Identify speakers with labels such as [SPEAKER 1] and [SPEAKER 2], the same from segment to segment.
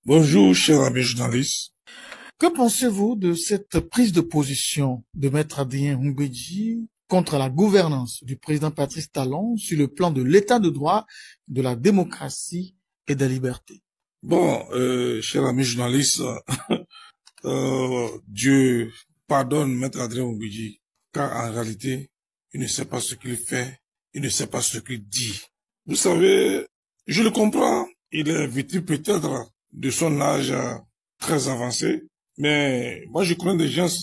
[SPEAKER 1] Bonjour, cher ami journaliste.
[SPEAKER 2] Que pensez-vous de cette prise de position de Maître Adrien Mbedji contre la gouvernance du président Patrice Talon sur le plan de l'état de droit, de la démocratie et des libertés?
[SPEAKER 1] Bon, cher ami journaliste, Dieu pardonne Maître Adrien Mbedji, car en réalité, il ne sait pas ce qu'il fait, il ne sait pas ce qu'il dit. Vous savez, je le comprends, il est victime peut-être de son âge très avancé, mais moi je connais des gens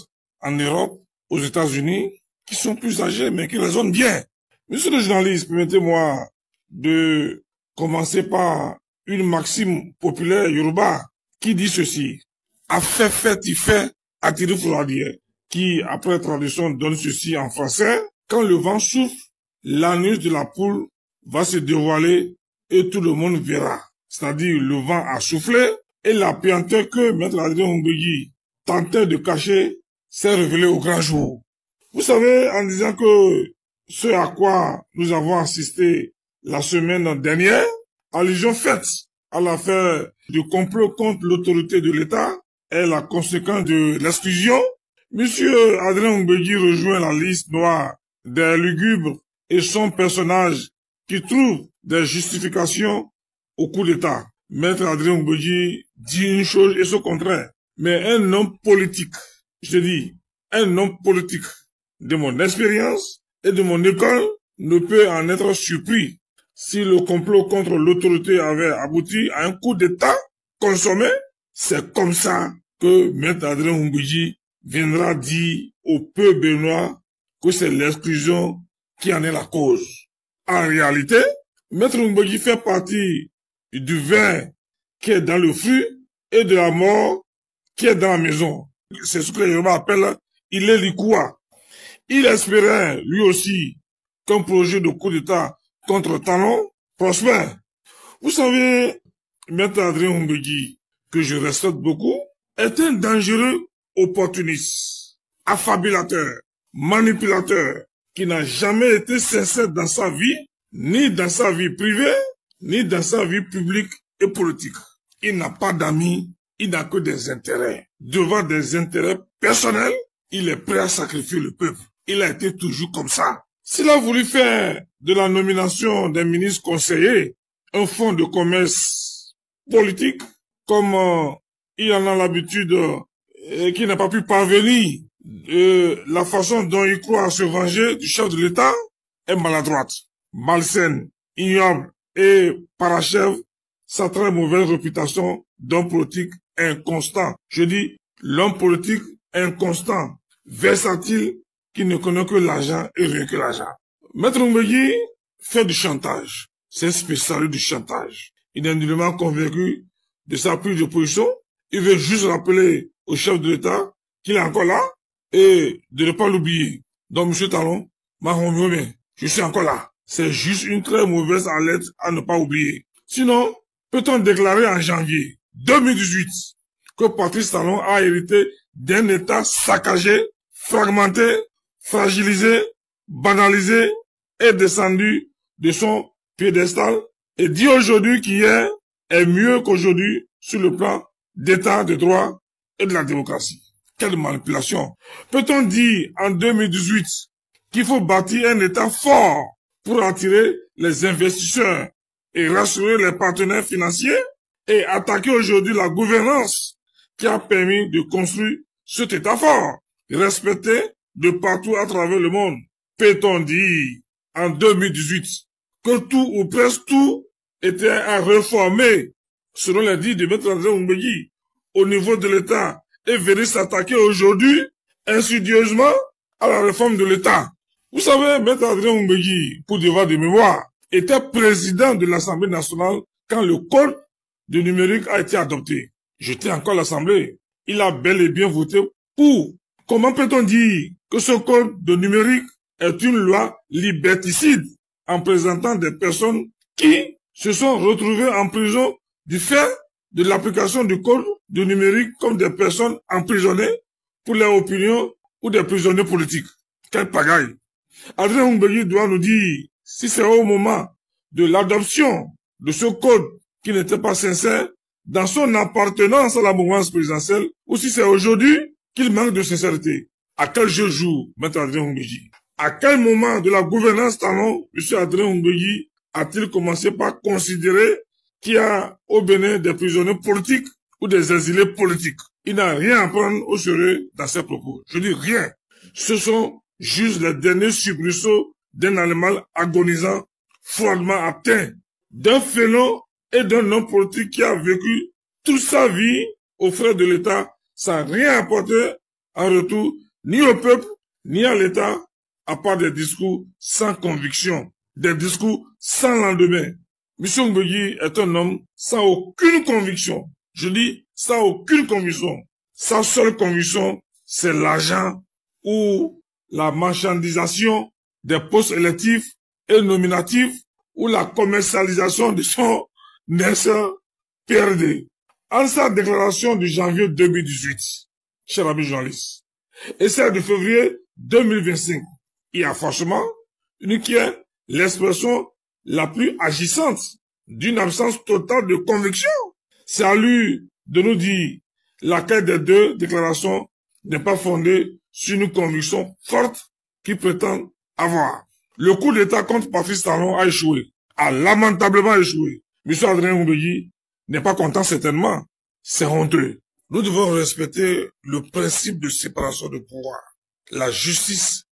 [SPEAKER 1] en Europe, aux États-Unis, qui sont plus âgés, mais qui raisonnent bien. Monsieur le journaliste, permettez-moi de commencer par une maxime populaire yoruba qui dit ceci: a fait, il fait, attirer fourradier, qui, après traduction, donne ceci en français: quand le vent souffle, l'anus de la poule va se dévoiler et tout le monde verra. C'est-à-dire, le vent a soufflé et la puanteur que Maître Adrien Mbedji tentait de cacher s'est révélée au grand jour. Vous savez, en disant que ce à quoi nous avons assisté la semaine dernière, allusion faite à l'affaire du complot contre l'autorité de l'État est la conséquence de l'exclusion. Monsieur Adrien Mbedji rejoint la liste noire des lugubres et son personnage qui trouve des justifications au coup d'État. Maître Adrien Mbedji dit une chose et son contraire. Mais un homme politique, je dis, un homme politique de mon expérience et de mon école ne peut en être surpris si le complot contre l'autorité avait abouti à un coup d'État consommé. C'est comme ça que Maître Adrien Mbedji viendra dire au peuple béninois que c'est l'exclusion qui en est la cause. En réalité, Maître Mbedji fait partie du vin qui est dans le fruit et de la mort qui est dans la maison. C'est ce que les Yoruba appellent il est l'Ikua. Il espérait, lui aussi, qu'un projet de coup d'État contre Talon prospère. Vous savez, Maître Adrien Mbedji, que je respecte beaucoup, est un dangereux opportuniste, affabulateur, manipulateur, qui n'a jamais été sincère dans sa vie, ni dans sa vie privée, ni dans sa vie publique et politique. Il n'a pas d'amis, il n'a que des intérêts. Devant des intérêts personnels, il est prêt à sacrifier le peuple. Il a été toujours comme ça. S'il a voulu faire de la nomination des ministres conseillers un fonds de commerce politique, comme il en a l'habitude et qui n'a pas pu parvenir, la façon dont il croit se venger du chef de l'État est maladroite, malsaine, ignoble et parachève sa très mauvaise réputation d'homme politique inconstant. Je dis l'homme politique inconstant, versatile, qui ne connaît que l'argent et rien que l'argent. Maître Mbedji fait du chantage. C'est un spécialiste du chantage. Il est nullement convaincu de sa prise de position. Il veut juste rappeler au chef de l'État qu'il est encore là et de ne pas l'oublier. Donc, monsieur Talon, je suis encore là. C'est juste une très mauvaise alerte à ne pas oublier. Sinon, peut-on déclarer en janvier 2018 que Patrice Talon a hérité d'un État saccagé, fragmenté, fragilisé, banalisé et descendu de son piédestal, et dit aujourd'hui qu'hier est mieux qu'aujourd'hui sur le plan d'état de droit et de la démocratie. Quelle manipulation! Peut-on dire en 2018 qu'il faut bâtir un État fort pour attirer les investisseurs et rassurer les partenaires financiers et attaquer aujourd'hui la gouvernance qui a permis de construire cet État fort, respecté de partout à travers le monde? Peut-on dire en 2018 que tout ou presque tout était à réformer selon les dits de Maître Adrien Mbedji au niveau de l'État et venir s'attaquer aujourd'hui insidieusement à la réforme de l'État? Vous savez, Maître Adrien Mbedji, pour devoir de mémoire, était président de l'Assemblée nationale quand le code de numérique a été adopté. J'étais encore à l'Assemblée. Il a bel et bien voté pour. Comment peut-on dire que ce code de numérique est une loi liberticide en présentant des personnes qui se sont retrouvées en prison du fait de l'application du code de numérique comme des personnes emprisonnées pour leur opinion ou des prisonniers politiques? Quelle pagaille! Adrien Mbedji doit nous dire si c'est au moment de l'adoption de ce code qui n'était pas sincère dans son appartenance à la mouvance présidentielle, ou si c'est aujourd'hui qu'il manque de sincérité. À quel jeu joue M. Adrien Oungbeji? À quel moment de la gouvernance Talon, M. Adrien Oungbeji a-t-il commencé par considérer qu'il y a au Bénin des prisonniers politiques ou des exilés politiques? Il n'a rien à prendre au sérieux dans ses propos. Je dis rien. Ce sont juste les derniers soubresauts d'un animal agonisant, froidement atteint, d'un félon et d'un homme politique qui a vécu toute sa vie aux frais de l'État sans rien apporter en retour, ni au peuple, ni à l'État, à part des discours sans conviction, des discours sans lendemain. M. Oungbeji est un homme sans aucune conviction. Je dis sans aucune conviction. Sa seule conviction, c'est l'argent ou la marchandisation des postes électifs et nominatifs ou la commercialisation de son naissant PRD. En sa déclaration de janvier 2018, chers amis journalistes, et celle de février 2025, il y a forcément une qui est l'expression la plus agissante d'une absence totale de conviction. C'est à lui de nous dire laquelle des deux déclarations n'est pas fondée sur une conviction forte qu'il prétend avoir. Le coup d'État contre Patrice Talon a échoué, a lamentablement échoué. M. Adrien Oungbeji n'est pas content certainement. C'est honteux. Nous devons respecter le principe de séparation de pouvoir. La justice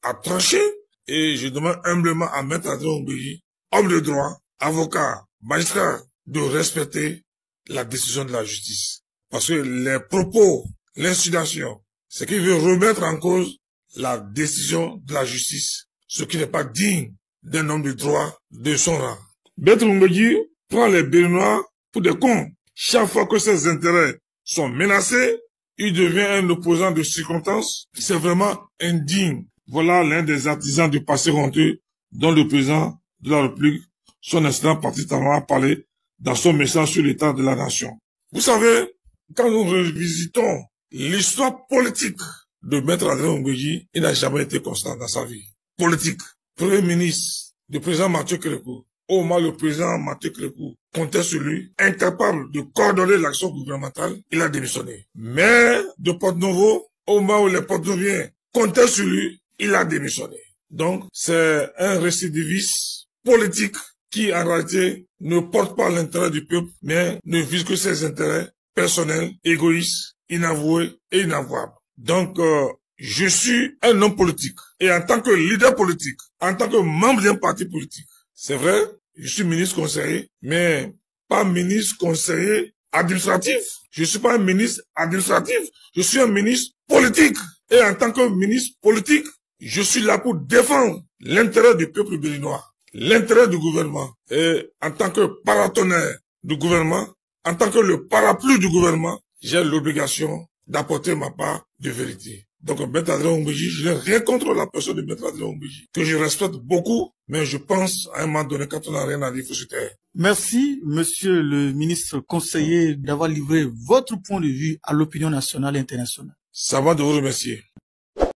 [SPEAKER 1] a tranché et je demande humblement à M. Adrien Oungbeji, homme de droit, avocat, magistrat, de respecter la décision de la justice. Parce que les propos, l'insinuation, c'est qu'il veut remettre en cause la décision de la justice, ce qui n'est pas digne d'un homme de droit de son rang. M. Oungbeji prend les Béninois pour des cons. Chaque fois que ses intérêts sont menacés, il devient un opposant de circonstance. C'est vraiment indigne. Voilà l'un des artisans du passé honteux dont le président de la République, son excellent Patrice Talon, a parlé dans son message sur l'état de la nation. Vous savez, quand nous revisitons l'histoire politique de M. Adrien Oungbeji, il n'a jamais été constant dans sa vie. Politique. Premier ministre, le président Mathieu Kérékou. Au moment où le président Mathieu Kérékou comptait sur lui, incapable de coordonner l'action gouvernementale, il a démissionné. Maire de Porte-Novo, au moment où les Porte-Noviens comptaient sur lui, il a démissionné. Donc, c'est un récidiviste politique qui, en réalité, ne porte pas l'intérêt du peuple, mais ne vise que ses intérêts personnels, égoïstes, inavoués et inavouables. Donc, je suis un homme politique. Et en tant que leader politique, en tant que membre d'un parti politique, c'est vrai, je suis ministre conseiller, mais pas ministre conseiller administratif. Je suis pas un ministre administratif, je suis un ministre politique. Et en tant que ministre politique, je suis là pour défendre l'intérêt du peuple béninois, l'intérêt du gouvernement. Et en tant que paratonnerre du gouvernement, en tant que le parapluie du gouvernement, j'ai l'obligation d'apporter ma part de vérité. Donc, M. Adrien Oungbeji, je n'ai rien contre la personne de M. Adrien Oungbeji, que je respecte beaucoup, mais je pense, à un moment donné, quand on n'a rien à dire, il faut se taire.
[SPEAKER 2] Merci, monsieur le ministre conseiller, d'avoir livré votre point de vue à l'opinion nationale et internationale.
[SPEAKER 1] Ça va de vous remercier.